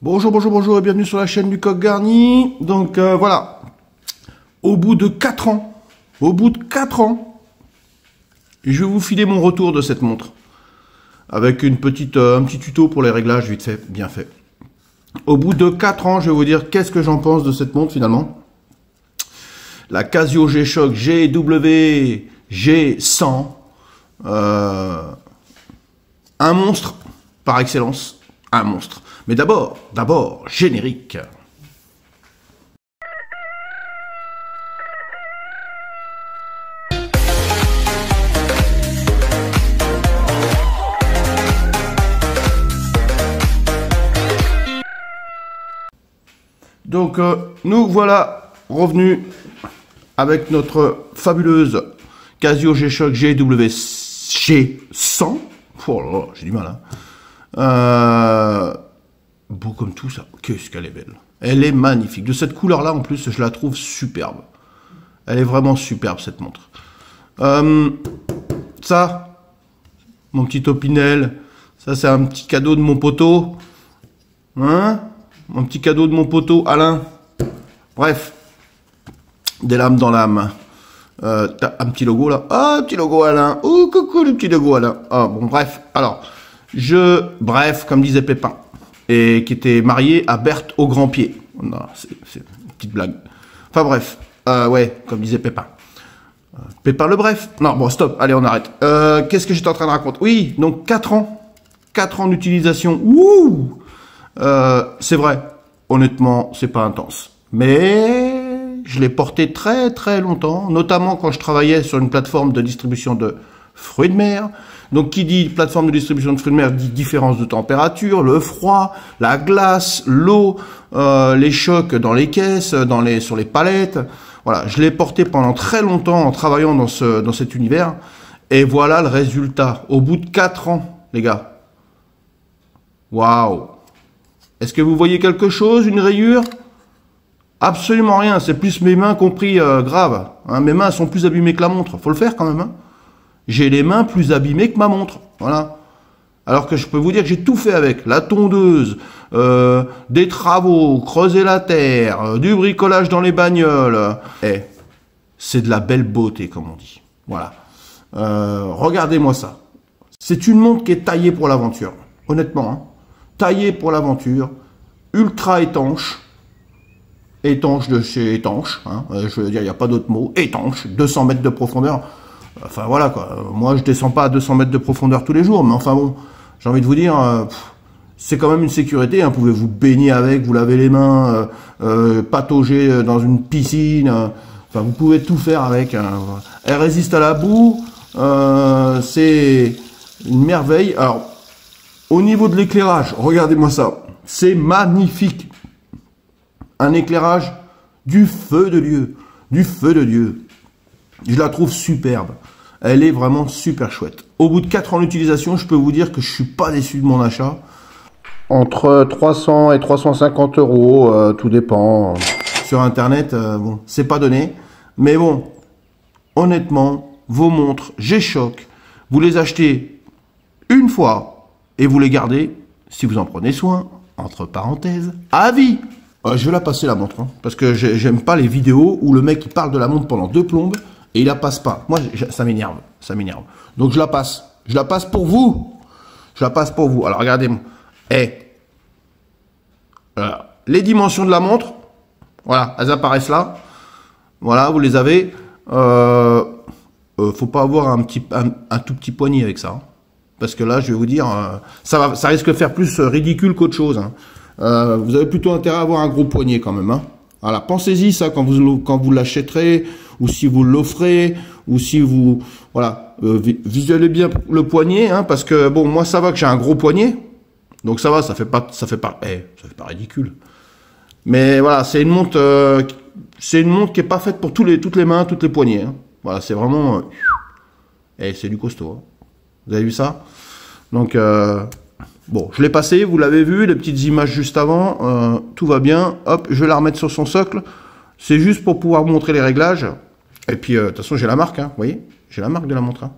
Bonjour, bonjour, bonjour et bienvenue sur la chaîne du Coq Garni. Donc voilà, au bout de 4 ans, je vais vous filer mon retour de cette montre. Avec un petit tuto pour les réglages, vite fait, bien fait. Au bout de 4 ans, je vais vous dire qu'est-ce que j'en pense de cette montre finalement. La Casio G-Shock GW G100. Un monstre, par excellence. Un monstre. Mais d'abord, générique. Donc, nous voilà revenus avec notre fabuleuse Casio G-Shock GW G100. Oh là là, j'ai du mal, hein. Beau comme tout ça. Qu'est-ce qu'elle est belle. Elle est magnifique. De cette couleur-là, en plus, je la trouve superbe. Elle est vraiment superbe, cette montre. Ça, mon petit Opinel, ça, c'est un petit cadeau de mon poteau. Hein? Mon petit cadeau de mon poteau, Alain. Bref. Des lames dans l'âme. T'as un petit logo, là. Ah, un petit logo, Alain. Oh, coucou, le petit logo, Alain. Ah, bon, bref. Alors, bref, comme disait Pépin. Et qui était marié à Berthe au grand pied. Non, c'est une petite blague. Enfin bref, ouais, comme disait Pépin. Pépin le bref. Non, bon, stop, allez, on arrête. Qu'est-ce que j'étais en train de raconter? Oui, donc 4 ans. 4 ans d'utilisation. Ouh, c'est vrai, honnêtement, c'est pas intense. Mais je l'ai porté très très longtemps, notamment quand je travaillais sur une plateforme de distribution de fruits de mer. Donc, qui dit plateforme de distribution de fruits de mer dit différence de température, le froid, la glace, l'eau, les chocs dans les caisses, sur les palettes. Voilà, je l'ai porté pendant très longtemps en travaillant dans cet univers. Et voilà le résultat. Au bout de 4 ans, les gars. Waouh! Est-ce que vous voyez quelque chose, une rayure? Absolument rien. C'est plus mes mains compris grave. Hein, mes mains sont plus abîmées que la montre. Faut le faire quand même, hein. J'ai les mains plus abîmées que ma montre, voilà. Alors que je peux vous dire que j'ai tout fait avec. La tondeuse, des travaux, creuser la terre, du bricolage dans les bagnoles. Eh, c'est de la belle beauté, comme on dit. Voilà. Regardez-moi ça. C'est une montre qui est taillée pour l'aventure. Honnêtement, hein. Taillée pour l'aventure. Ultra étanche. Étanche de chez étanche. Hein. Je veux dire, il n'y a pas d'autre mot. Étanche. 200 mètres de profondeur. Enfin voilà quoi, moi je descends pas à 200 mètres de profondeur tous les jours, mais enfin bon, j'ai envie de vous dire, c'est quand même une sécurité, hein, pouvez vous baigner avec, vous laver les mains, patauger dans une piscine, enfin vous pouvez tout faire avec, hein. Elle résiste à la boue, c'est une merveille. Alors, au niveau de l'éclairage, regardez-moi ça, c'est magnifique, un éclairage du feu de Dieu, Je la trouve superbe. Elle est vraiment super chouette. Au bout de 4 ans d'utilisation, je peux vous dire que je suis pas déçu de mon achat. Entre 300 et 350 euros, tout dépend. Sur Internet, bon, c'est pas donné. Mais bon, honnêtement, vos montres G-Shock, vous les achetez une fois et vous les gardez, si vous en prenez soin, entre parenthèses, à vie. Je vais la passer la montre, hein, parce que j'aime pas les vidéos où le mec il parle de la montre pendant 2 plombes. Et il la passe pas. Moi, ça m'énerve. Donc, je la passe. Je la passe pour vous. Alors, regardez-moi. Les dimensions de la montre. Voilà, elles apparaissent là. Voilà, vous les avez. Faut pas avoir un tout petit poignet avec ça. Hein. Parce que là, je vais vous dire, ça risque de faire plus ridicule qu'autre chose. Hein. Vous avez plutôt intérêt à avoir un gros poignet quand même. Hein. Voilà, pensez-y ça quand vous l'achèterez, ou si vous l'offrez, ou si vous, voilà, visualisez bien le poignet, hein, parce que bon, moi ça va que j'ai un gros poignet, donc ça va, ça fait pas ridicule. Mais voilà, c'est une montre qui est pas faite pour toutes les mains, toutes les poignées. Hein. Voilà, c'est vraiment, c'est du costaud. Hein. Vous avez vu ça? Donc bon, je l'ai passé, vous l'avez vu, les petites images juste avant, tout va bien. Hop, je vais la remettre sur son socle. C'est juste pour pouvoir vous montrer les réglages. Et puis, de toute façon, j'ai la marque, hein, vous voyez? J'ai la marque de la montre. Hein.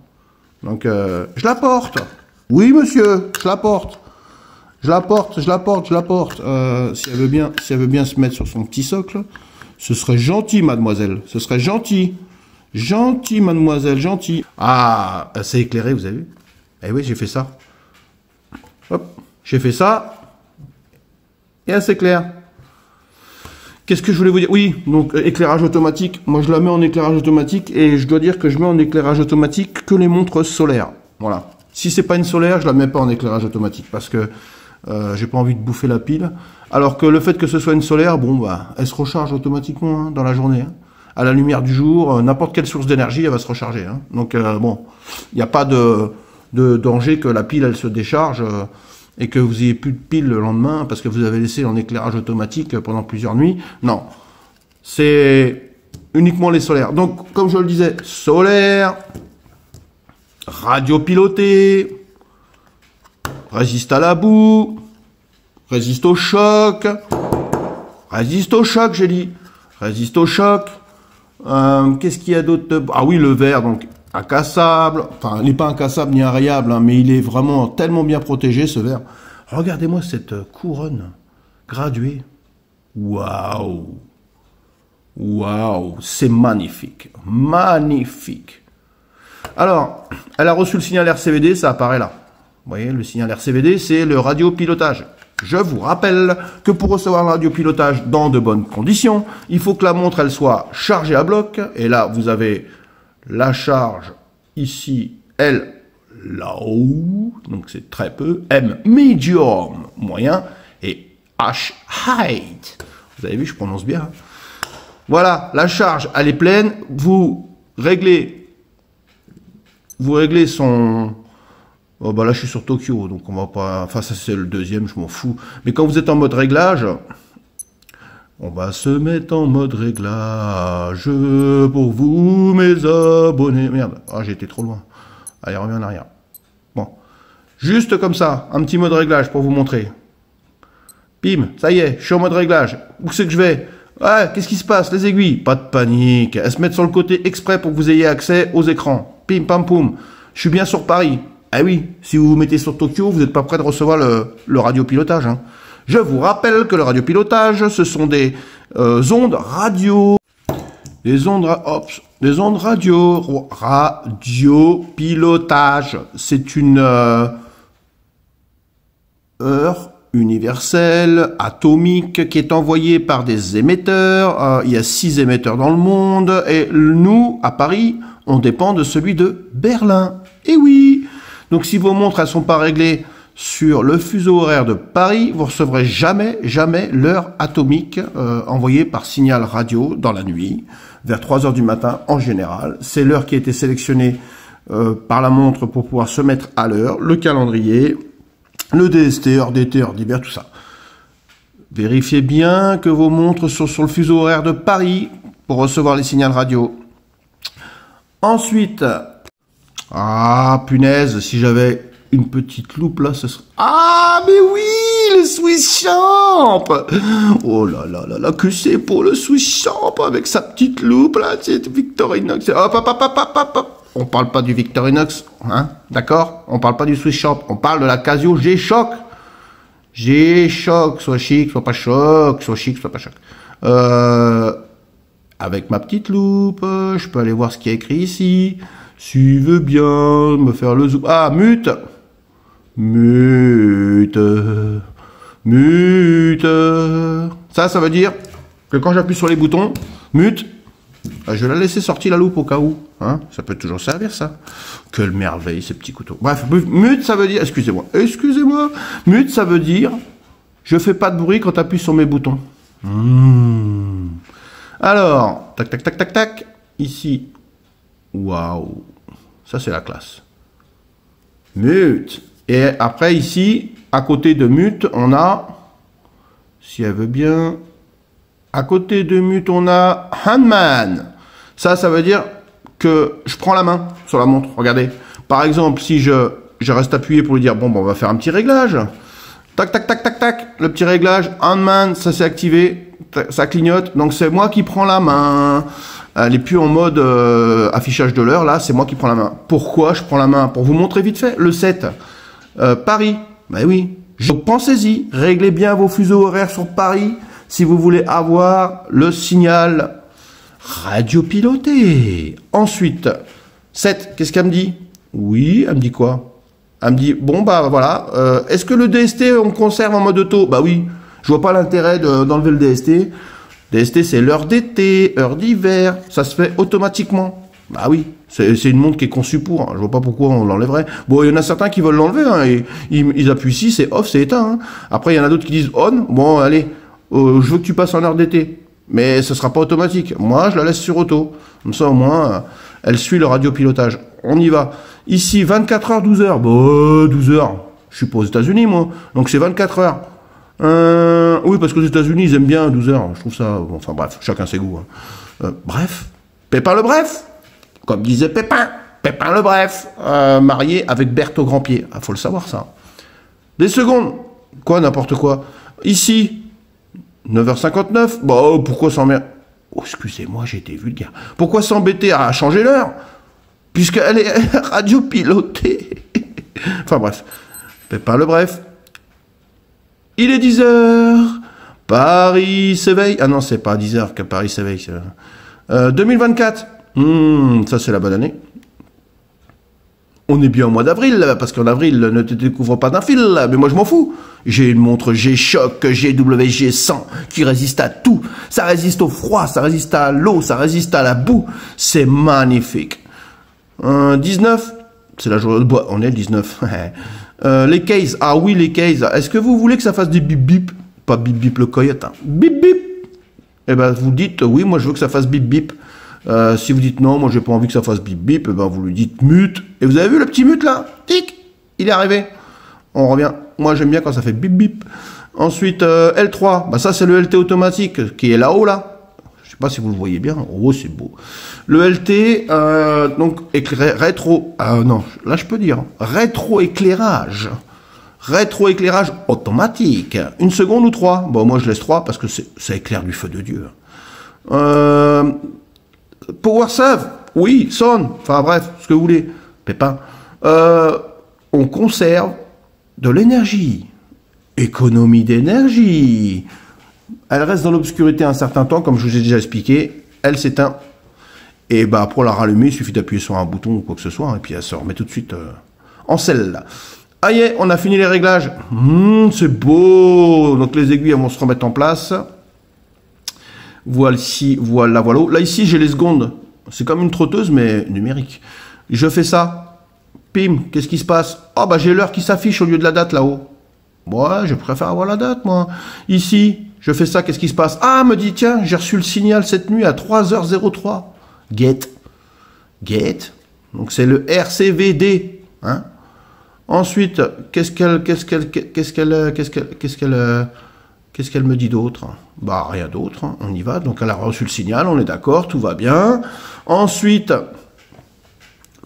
Donc, je la porte. Oui, monsieur, je la porte. Je la porte. Si elle veut bien se mettre sur son petit socle, ce serait gentil, mademoiselle. Ce serait gentil. Gentil, mademoiselle, gentil. Ah, c'est éclairé, vous avez vu? Eh oui, j'ai fait ça. Hop, j'ai fait ça. Et elle s'éclaire. Qu'est-ce que je voulais vous dire? Oui, donc éclairage automatique. Moi, je la mets en éclairage automatique et je dois dire que je mets en éclairage automatique que les montres solaires. Voilà. Si c'est pas une solaire, je la mets pas en éclairage automatique parce que j'ai pas envie de bouffer la pile. Alors que le fait que ce soit une solaire, bon bah, elle se recharge automatiquement hein, dans la journée. Hein. À la lumière du jour, n'importe quelle source d'énergie, elle va se recharger. Hein. Donc bon, il n'y a pas de danger que la pile elle se décharge et que vous ayez plus de pile le lendemain parce que vous avez laissé en éclairage automatique pendant plusieurs nuits. Non, c'est uniquement les solaires. Donc comme je le disais, solaire, radiopiloté, résiste à la boue, résiste au choc, j'ai dit, résiste au choc. Qu'est-ce qu'il y a d'autre? Ah oui, le verre, donc incassable. Enfin, il n'est pas incassable ni invariable, hein, mais il est vraiment tellement bien protégé, ce verre. Regardez-moi cette couronne graduée. Waouh! Waouh! C'est magnifique. Magnifique. Alors, elle a reçu le signal RCVD, ça apparaît là. Vous voyez, le signal RCVD, c'est le radiopilotage. Je vous rappelle que pour recevoir le radiopilotage dans de bonnes conditions, il faut que la montre elle soit chargée à bloc. Et là, vous avez la charge ici, L là-haut, donc c'est très peu, M medium, moyen, et H height. Vous avez vu, je prononce bien. Voilà, la charge, elle est pleine. Vous réglez son... Oh bah là je suis sur Tokyo, donc on va pas... Enfin ça c'est le deuxième, je m'en fous. Mais quand vous êtes en mode réglage, on va se mettre en mode réglage pour vous mes abonnés. Merde, ah j'ai été trop loin. Allez, reviens en arrière. Bon, juste comme ça, un petit mode réglage pour vous montrer. Bim, ça y est, je suis en mode réglage. Où c'est que je vais? Ouais, qu'est-ce qui se passe? Les aiguilles? Pas de panique. Elles se mettent sur le côté exprès pour que vous ayez accès aux écrans. Pim, pam, poum. Je suis bien sur Paris. Ah oui, si vous vous mettez sur Tokyo, vous n'êtes pas prêt de recevoir le radiopilotage. Hein. Je vous rappelle que le radiopilotage, ce sont des ondes radio. Des ondes radiopilotage. C'est une heure universelle, atomique, qui est envoyée par des émetteurs. Il y a 6 émetteurs dans le monde. Et nous, à Paris, on dépend de celui de Berlin. Et oui. Donc si vos montres elles sont pas réglées sur le fuseau horaire de Paris, vous recevrez jamais l'heure atomique envoyée par signal radio dans la nuit, vers 3 heures du matin en général. C'est l'heure qui a été sélectionnée par la montre pour pouvoir se mettre à l'heure, le calendrier, le DST, heure d'été, heure d'hiver, tout ça. Vérifiez bien que vos montres sont sur le fuseau horaire de Paris pour recevoir les signaux radio. Ensuite... Ah, punaise, si j'avais une petite loupe là, ce serait... Ah, mais oui, le Swiss Champ. Oh là là là là, que c'est pour le Swiss Champ avec sa petite loupe là, c'est Victorinox. Hop, hop, hop, hop, hop, hop. On parle pas du Victorinox, hein, d'accord? On parle pas du Swiss Champ, on parle de la Casio G-Shock. G-Shock, soit chic, soit pas choc, soit chic, soit pas choc. Avec ma petite loupe, je peux aller voir ce qui est écrit ici. Si veut bien me faire le zoom. Ah, mute. Mute. Mute. Ça veut dire que quand j'appuie sur les boutons, mute, je vais la laisser sortir la loupe au cas où. Hein, ça peut toujours servir, ça. Quelle merveille, ces petits couteaux. Bref, mute, ça veut dire... Excusez-moi. Mute, ça veut dire... Je fais pas de bruit quand j'appuie sur mes boutons. Alors, tac, tac, tac, tac, tac. Ici. Waouh. Ça, c'est la classe. Mute. Et après, ici, à côté de mute, on a, si elle veut bien, à côté de mute, on a handman. Ça veut dire que je prends la main sur la montre. Regardez. Par exemple, si je reste appuyé pour lui dire, bon, on va faire un petit réglage. Tac, tac, tac, tac, tac. Le petit réglage. Handman, ça s'est activé. Ça clignote. Donc, c'est moi qui prends la main. Elle est plus en mode affichage de l'heure, là, c'est moi qui prends la main. Pourquoi je prends la main? Pour vous montrer vite fait, le 7. Paris, ben oui, Pensez-y, réglez bien vos fuseaux horaires sur Paris si vous voulez avoir le signal radiopiloté. Ensuite, 7, qu'est-ce qu'elle me dit? Oui, elle me dit quoi? Elle me dit, bon bah voilà, est-ce que le DST on conserve en mode auto? Bah oui, je vois pas l'intérêt d'enlever le DST. DST c'est l'heure d'été, heure d'hiver, ça se fait automatiquement. Bah oui, c'est une montre qui est conçue pour, hein. Je vois pas pourquoi on l'enlèverait. Bon, il y en a certains qui veulent l'enlever, hein, et ils appuient ici, c'est off, c'est éteint. Hein. Après, il y en a d'autres qui disent on, bon allez, je veux que tu passes en heure d'été. Mais ce sera pas automatique. Moi, je la laisse sur auto. Comme ça, au moins, elle suit le radiopilotage. On y va. Ici, 24 heures, 12 heures. Bon, 12 heures. Je suis pas aux États-Unis, moi. Donc, c'est 24 heures. Oui, parce qu'aux États-Unis, ils aiment bien 12 heures. Je trouve ça... Bon, enfin, bref, chacun ses goûts. Hein. Bref. Pépin le bref. Comme disait Pépin. Pépin le bref. Marié avec Berthe au grand-pied. Ah, faut le savoir, ça. Des secondes. Quoi, n'importe quoi. Ici... 9h59, bon, pourquoi s'emmerder? Oh, excusez-moi, j'ai été vulgaire. Pourquoi s'embêter à changer l'heure? Puisqu'elle est radiopilotée. Enfin bref, Pépin le bref. Il est 10h. Paris s'éveille. Ah non, c'est pas à 10h que Paris s'éveille. 2024. Ça, c'est la bonne année. On est bien au mois d'avril, parce qu'en avril, ne te découvre pas d'un fil, mais moi je m'en fous. J'ai une montre G-Shock GW-G100 qui résiste à tout. Ça résiste au froid, ça résiste à l'eau, ça résiste à la boue. C'est magnifique. 19, c'est la journée de bois, on est le 19. Les cases, ah oui les cases. Est-ce que vous voulez que ça fasse des bip bip? Pas bip bip le coyote, hein. Bip bip. Eh ben vous dites oui, moi je veux que ça fasse bip bip. Si vous dites non, moi j'ai pas envie que ça fasse bip bip, et ben vous lui dites mute. Et vous avez vu le petit mute là? Tic, il est arrivé. On revient. Moi j'aime bien quand ça fait bip bip. Ensuite L3, bah ça c'est le LT automatique qui est là-haut là. Je sais pas si vous le voyez bien. Oh c'est beau. Le LT donc rétro. Non, là je peux dire rétro éclairage. Rétro éclairage automatique. 1 seconde ou 3? Bon moi je laisse 3 parce que ça éclaire du feu de Dieu. Power save, oui, sonne, enfin bref, ce que vous voulez, Pépin. On conserve de l'énergie, économie d'énergie. Elle reste dans l'obscurité un certain temps, comme je vous ai déjà expliqué, elle s'éteint. Et bah pour la rallumer, il suffit d'appuyer sur un bouton ou quoi que ce soit, et puis elle se remet tout de suite en selle. Ah yeah, on a fini les réglages. C'est beau. Donc les aiguilles elles vont se remettre en place. Voilà ici, voilà. Là, ici, j'ai les secondes. C'est comme une trotteuse, mais numérique. Je fais ça. Pim, qu'est-ce qui se passe? Ah, bah, j'ai l'heure qui s'affiche au lieu de la date là-haut. Ouais, je préfère avoir la date, moi. Ici, je fais ça, qu'est-ce qui se passe? Ah, me dit, tiens, j'ai reçu le signal cette nuit à 3h03. Get. Donc, c'est le RCVD. Hein? Ensuite, qu'est-ce qu'elle me dit d'autre? Bah, rien d'autre, hein. On y va. Donc, elle a reçu le signal, on est d'accord, tout va bien. Ensuite,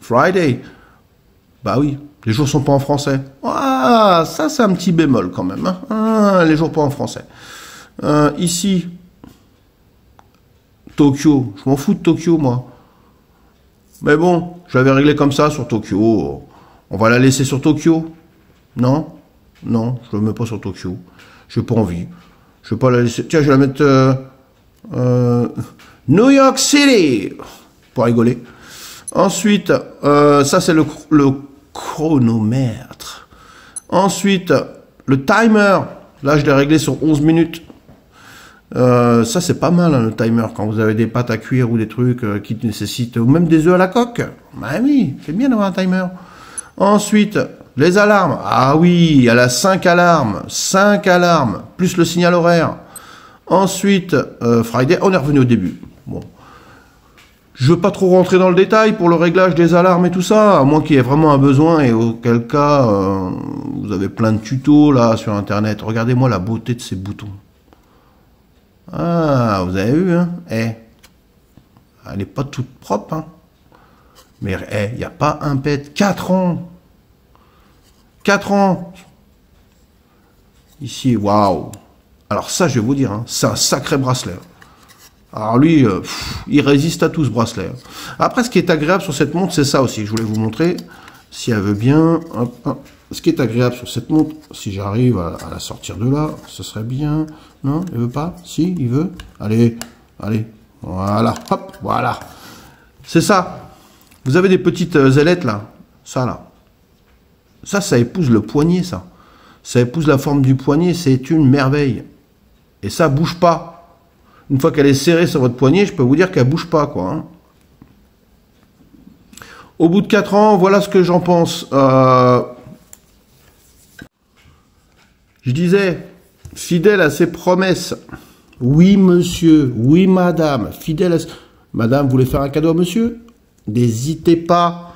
Friday. Bah oui, les jours sont pas en français. Ah, ça, c'est un petit bémol quand même. Hein. Ah, les jours pas en français. Ici, Tokyo. Je m'en fous de Tokyo, moi. Mais bon, j'avais réglé comme ça sur Tokyo. On va la laisser sur Tokyo. Non, je ne le mets pas sur Tokyo. Je n'ai pas envie. Je ne vais pas la laisser. Tiens, je vais la mettre New York City pour rigoler. Ensuite, ça c'est le chronomètre. Ensuite, le timer. Là, je l'ai réglé sur 11 minutes. Ça c'est pas mal hein, le timer quand vous avez des pâtes à cuire ou des trucs qui nécessitent, ou même des œufs à la coque. Bah oui, c'est bien d'avoir un timer. Ensuite, les alarmes. Ah oui, elle a 5 alarmes. 5 alarmes, plus le signal horaire. Ensuite, Friday, on est revenu au début. Bon. Je veux pas trop rentrer dans le détail pour le réglage des alarmes et tout ça, à moins qu'il y ait vraiment un besoin, et auquel cas, vous avez plein de tutos là sur Internet. Regardez-moi la beauté de ces boutons. Ah, vous avez vu, hein? Elle n'est pas toute propre, hein? Mais il n'y a pas un pet. 4 ans. 4 ans. Ici, waouh. Alors ça, je vais vous dire, hein, c'est un sacré bracelet. Alors lui, il résiste à tout ce bracelet. Après, ce qui est agréable sur cette montre, c'est ça aussi. Je voulais vous montrer, si elle veut bien. Hop, hop. ce qui est agréable sur cette montre, si j'arrive à la sortir de là, ce serait bien. Non, il veut pas? Si, il veut. Allez, allez. Voilà, hop, voilà. C'est ça. Vous avez des petites ailettes là. Ça là. Ça épouse le poignet, ça. Ça épouse la forme du poignet, c'est une merveille. Et ça bouge pas. Une fois qu'elle est serrée sur votre poignet, je peux vous dire qu'elle bouge pas, quoi. Hein. Au bout de 4 ans, voilà ce que j'en pense. Je disais, fidèle à ses promesses. Oui, monsieur. Oui, madame. Fidèle à... Madame, vous voulez faire un cadeau à monsieur? N'hésitez pas.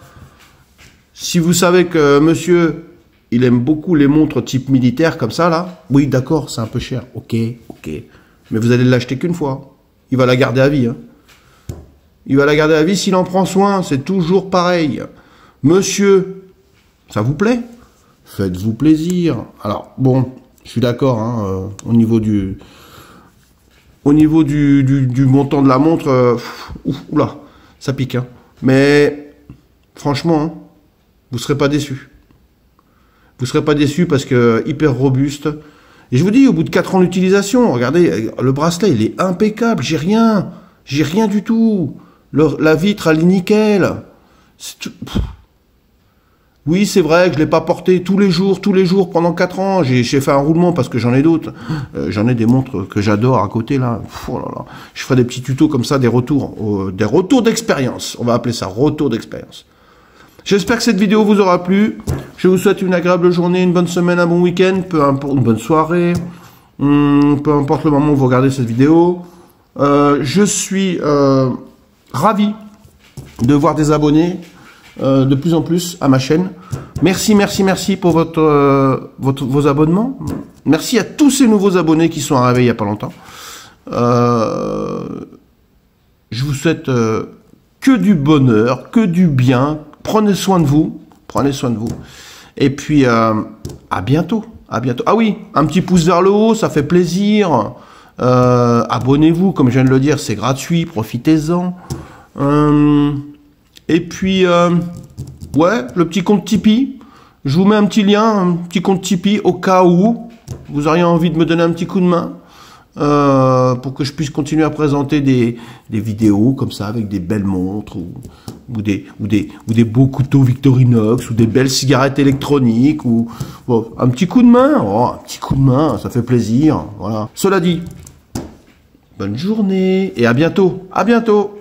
Si vous savez que monsieur, il aime beaucoup les montres type militaire comme ça, là. Oui, d'accord, c'est un peu cher. Ok, ok. Mais vous allez l'acheter qu'une fois. Il va la garder à vie. Hein. Il va la garder à vie s'il en prend soin. C'est toujours pareil. Monsieur, ça vous plaît? Faites-vous plaisir. Alors, bon, je suis d'accord, hein, au niveau du montant de la montre, oula, ça pique. Hein. Mais, franchement, hein, vous ne serez pas déçus. Vous ne serez pas déçus parce que hyper robuste. Et je vous dis, au bout de 4 ans d'utilisation, regardez, le bracelet, il est impeccable. J'ai rien du tout. La vitre, elle est nickel. Oui, c'est vrai que je ne l'ai pas porté tous les jours, pendant 4 ans. J'ai fait un roulement parce que j'en ai d'autres. J'en ai des montres que j'adore à côté, là. Oh là là. Je ferai des petits tutos comme ça, des retours d'expérience. On va appeler ça retour d'expérience. J'espère que cette vidéo vous aura plu. Je vous souhaite une agréable journée, une bonne semaine, un bon week-end, peu importe, une bonne soirée. Peu importe le moment où vous regardez cette vidéo. Je suis ravi de voir des abonnés de plus en plus à ma chaîne. Merci, merci, merci pour vos abonnements. Merci à tous ces nouveaux abonnés qui sont arrivés il n'y a pas longtemps. Je vous souhaite que du bonheur, que du bien. Prenez soin de vous. Prenez soin de vous. Et puis, à bientôt. À bientôt. Ah oui, un petit pouce vers le haut, ça fait plaisir. Abonnez-vous, comme je viens de le dire, c'est gratuit, profitez-en. Et puis, ouais, le petit compte Tipeee. Je vous mets un petit lien, un petit compte Tipeee, au cas où vous auriez envie de me donner un petit coup de main. Pour que je puisse continuer à présenter des vidéos comme ça, avec des belles montres, ou des beaux couteaux Victorinox, ou des belles cigarettes électroniques, ou bon, un petit coup de main, un petit coup de main, ça fait plaisir. Voilà. Cela dit, bonne journée, et à bientôt. À bientôt.